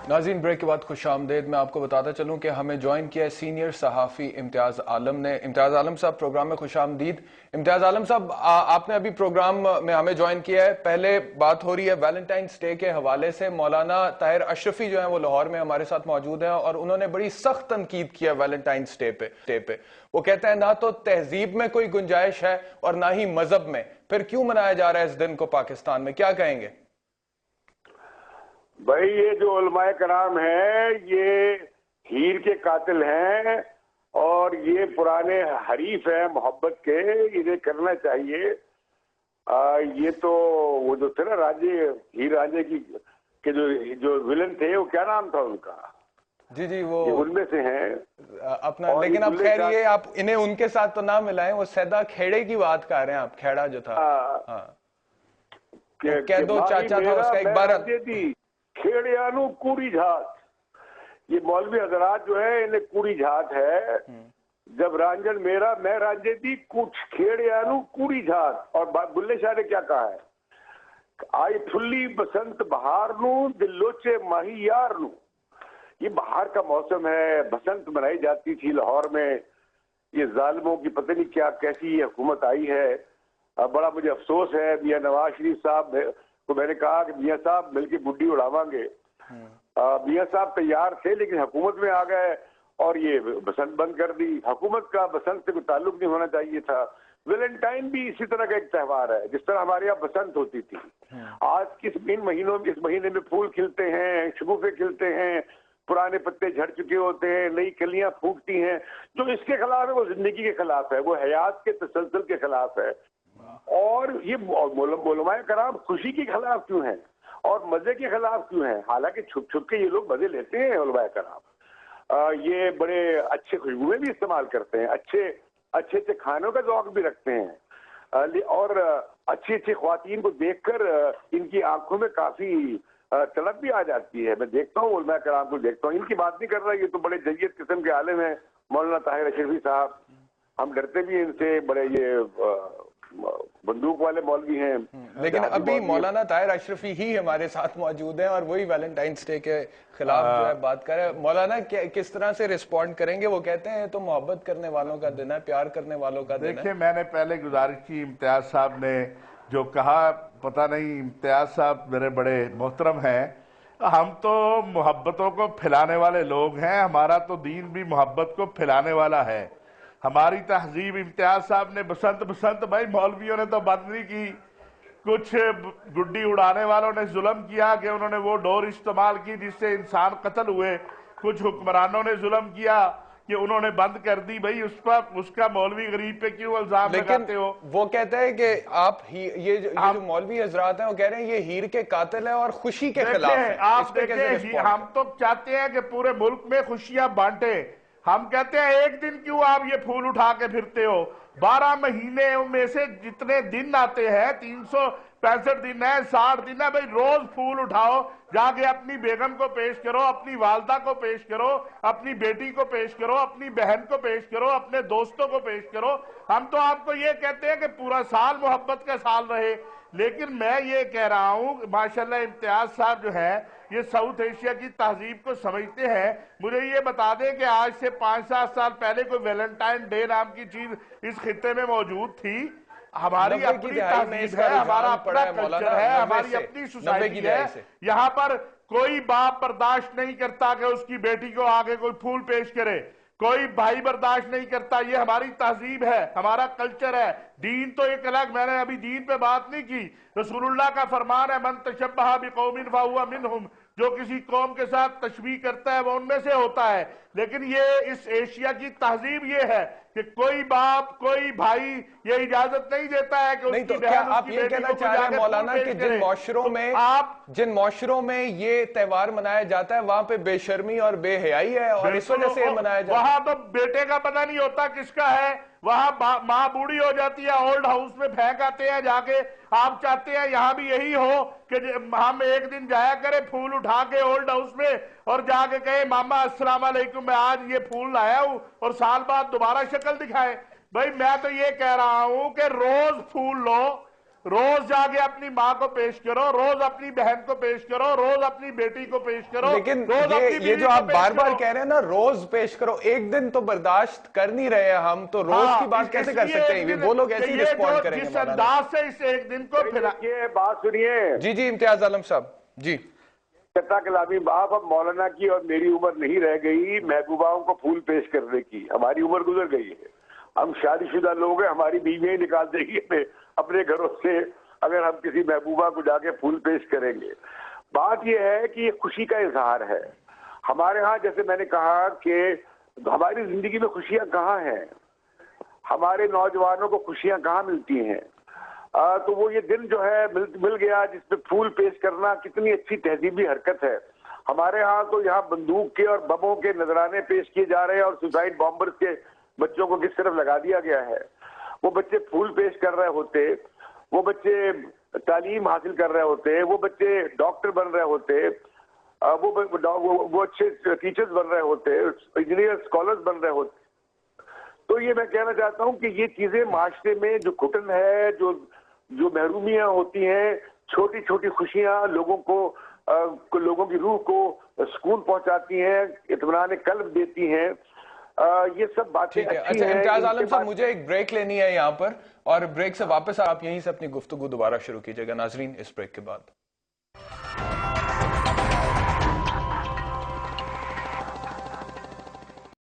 नाज़रीन, ब्रेक के बाद खुश आमदेद। मैं आपको बताता चलूं कि हमें ज्वाइन किया है सीनियर सहाफ़ी इम्तियाज़ आलम ने। इम्तियाज़ आलम साहब, प्रोग्राम में खुश आमदीद। इम्तियाज़ आलम साहब, आपने अभी प्रोग्राम में हमें ज्वाइन किया है। पहले बात हो रही है वैलेंटाइंस डे के हवाले से। मौलाना ताहिर अशरफी जो है वो लाहौर में हमारे साथ मौजूद है और उन्होंने बड़ी सख्त तनकीद किया वैलेंटाइंस डे पे। वो कहते हैं ना तो तहजीब में कोई गुंजाइश है और ना ही मजहब में, फिर क्यों मनाया जा रहा है इस दिन को पाकिस्तान में, क्या कहेंगे? भाई, ये जो उलमाए कराम है ये हीर के कातिल हैं और ये पुराने हरीफ हैं मोहब्बत के। इन्हें करना चाहिए। ये तो वो जो थे ना राजे, हीर राजे की के जो विलन थे, वो क्या नाम था उनका? जी जी, वो उनमें से हैं अपना। लेकिन अब खैर ये आप इन्हें उनके साथ तो ना मिलाएं। वो सैदा खेड़े की बात कर रहे हैं आप, खेड़ा जो था। हाँ, कह दो चाचा था उसका एक बार। खेड़ियानु कूड़ी झात। ये मौलवी हजरात जो है इन्हें कूड़ी झात है। जब रांझन मेरा मैं रांझे दी कुछ खेड़ियानु कूड़ी झात। और बुल्ले शाह ने क्या कहा है? आई फुल्ली बसंत बहार नू दिलोचे माही यार नू। ये बहार का मौसम है, बसंत मनाई जाती थी लाहौर में। ये जालिमों की पता नहीं क्या कैसी हुकूमत आई है। बड़ा मुझे अफसोस है। मियां नवाज शरीफ साहब को मैंने कहा कि मियां साहब मिलके गुड्डी उड़ावांगे। मियां साहब तैयार थे लेकिन हुकूमत में आ गए और ये बसंत बंद कर दी। हुकूमत का बसंत से कोई ताल्लुक नहीं होना चाहिए था। वैलेंटाइन भी इसी तरह का एक त्यौहार है जिस तरह हमारे यहाँ बसंत होती थी। आज इस महीने में फूल खिलते हैं, शगुफे खिलते हैं, पुराने पत्ते झड़ चुके होते हैं, नई कलियां फूटती हैं। जो इसके खिलाफ है वो जिंदगी के खिलाफ है, वो हयात के तसलसल के खिलाफ है। और ये उलमाए कराम खुशी के खिलाफ क्यों है और मजे के खिलाफ क्यों है? हालांकि छुप छुप के ये लोग मजे लेते हैं। उलमाए कराम ये बड़े अच्छे खुशबुएं भी इस्तेमाल करते हैं, अच्छे अच्छे खानों का ज़ौक़ भी रखते हैं और अच्छी अच्छी ख्वातीन को देखकर इनकी आंखों में काफी तड़प भी आ जाती है। मैं देखता हूँ उलमाए कराम को, देखता हूँ। इनकी बात नहीं कर रहा, ये तो बड़े जय्यद किस्म के आलिम हैं मौलाना ताहिर अशरफी साहब। हम डरते भी इनसे, बड़े ये बंदूक वाले मौलवी हैं। लेकिन अभी मौलाना ताहिर अशरफी ही हमारे साथ मौजूद हैं और वही वैलेंटाइंस डे के खिलाफ जो है बात कर रहे हैं। मौलाना किस तरह से रिस्पॉन्ड करेंगे? वो कहते हैं तो मोहब्बत करने वालों का दिन है, प्यार करने वालों का दिन है। देखिए, मैंने पहले गुजारिश की, इम्तियाज साहब ने जो कहा, पता नहीं, इम्तियाज साहब मेरे बड़े मोहतरम हैं। हम तो मोहब्बतों को फैलाने वाले लोग हैं। हमारा तो दीन भी मोहब्बत को फैलाने वाला है। हमारी तहजीब, इम्तियाज साहब ने बसंत बसंत, भाई मौलवियों ने तो बंद नहीं की। कुछ गुड्डी उड़ाने वालों ने जुल्म किया कि उन्होंने वो डोर इस्तेमाल की जिससे इंसान कत्ल हुए। कुछ हुक्मरानों ने जुल्म किया कि उन्होंने बंद कर दी। भाई उस पर उसका मौलवी गरीब पे क्यों इल्जाम लगाते हो? वो कहते हैं कि आप ये जो मौलवी हजरात हैं वो कह रहे हैं ये हीर के कातिल है और खुशी के खिलाफ है। आप देखें, हम तो चाहते हैं कि पूरे मुल्क में खुशियां बांटे। हम कहते हैं एक दिन क्यों आप ये फूल उठा के फिरते हो? 12 महीने में से जितने दिन आते हैं, 365 दिन है, 60 दिन है, भाई रोज फूल उठाओ, जाके अपनी बेगम को पेश करो, अपनी वालदा को पेश करो, अपनी बेटी को पेश करो, अपनी बहन को पेश करो, अपने दोस्तों को पेश करो। हम तो आपको ये कहते हैं कि पूरा साल मोहब्बत का साल रहे। लेकिन मैं ये कह रहा हूं, माशाल्लाह इम्तियाज साहब जो है ये साउथ एशिया की तहजीब को समझते हैं। मुझे ये बता दें कि आज से 5-7 साल पहले कोई वैलेंटाइन डे नाम की चीज इस खित्ते में मौजूद थी? हमारी अपनी तहजीब है, हमारा अपना कल्चर है, हमारी अपनी सोसाइटी है। यहाँ पर कोई बाप बर्दाश्त नहीं करता कि उसकी बेटी को आगे कोई फूल पेश करे, कोई भाई बर्दाश्त नहीं करता। ये हमारी तहजीब है, हमारा कल्चर है। दीन तो एक अलग, मैंने अभी दीन पे बात नहीं की। रसूलुल्लाह का फरमान है, मन तशब्बह बिकौमिन फहुवा मिनहुम। जो किसी कौम के साथ तशबीह करता है वो उनमें से होता है। लेकिन ये इस एशिया की तहजीब ये है कि कोई बाप, कोई भाई ये इजाजत नहीं देता है कि उसकी बहन, आप ये कहना चाह रहे हैं मौलाना कि जिन मौशरों में ये त्योहार मनाया जाता है वहां पे बेशर्मी और बेहयाई है और इस वजह से मनाया जाता है? वहां तो बेटे का पता नहीं होता किसका है, वहां माँ बूढ़ी हो जाती है, ओल्ड हाउस में फेंक आते हैं जाके। आप चाहते हैं यहां भी यही हो कि हम एक दिन जाया करें फूल उठा के ओल्ड हाउस में और जाके कहे मामा अस्सलाम वालेकुम, मैं आज ये फूल लाया हूं, और साल बाद दोबारा शक्ल दिखाए? भाई मैं तो ये कह रहा हूं कि रोज फूल लो, रोज जाके अपनी माँ को पेश करो, रोज अपनी बहन को पेश करो, रोज अपनी बेटी को पेश करो, लेकिन रोज अपनी ये बीवी जो को आप पेश बार बार करो। कह रहे हैं ना रोज पेश करो, एक दिन तो बर्दाश्त कर नहीं रहे हैं हम, तो रोज की बात कैसे कर सकते हैं? वो लोग ऐसे ही रिस्पॉन्ड करेंगे। जिस अंदाज से इस एक दिन को फिर ये बात सुनिए जी जी इम्तियाज आलम साहब जी। कत्ता कलामी बाप, अब मौलाना की और मेरी उम्र नहीं रह गई महबूबाओं को फूल पेश करने की, हमारी उम्र गुजर गई है। हम शादीशुदा लोग हैं, हमारी बीवियां निकाल देगी हमें अपने घरों से अगर हम किसी महबूबा को जाके फूल पेश करेंगे। बात यह है कि ये खुशी का इजहार है हमारे यहाँ। जैसे मैंने कहा कि हमारी जिंदगी में खुशियां कहाँ हैं, हमारे नौजवानों को खुशियां कहाँ मिलती हैं। तो वो ये दिन जो है मिल गया जिसपे फूल पेश करना कितनी अच्छी तहजीबी हरकत है। हमारे यहाँ तो यहाँ बंदूक के और बमों के नजराने पेश किए जा रहे हैं और सुसाइड बॉम्बर्स के बच्चों को किस तरफ लगा दिया गया है। वो बच्चे फूल पेश कर रहे होते, वो बच्चे तालीम हासिल कर रहे होते, वो बच्चे डॉक्टर बन रहे होते, वो अच्छे टीचर्स बन रहे होते, इंजीनियर स्कॉलर्स बन रहे होते। तो ये मैं कहना चाहता हूँ कि ये चीजें माशरे में जो घुटन है, जो महरूमियां होती हैं, छोटी छोटी खुशियां लोगों लोगों की रूह को सुकून पहुंचाती हैं, इत्मीनान कल्ब देती हैं। ये सब बातें ठीक है। अच्छी अच्छा हैं। इम्तियाज आलम साहब, मुझे एक ब्रेक लेनी है यहाँ पर, और ब्रेक से वापस आप यहीं से अपनी गुफ्तगू दोबारा शुरू कीजिएगा नाजरीन, इस ब्रेक के बाद।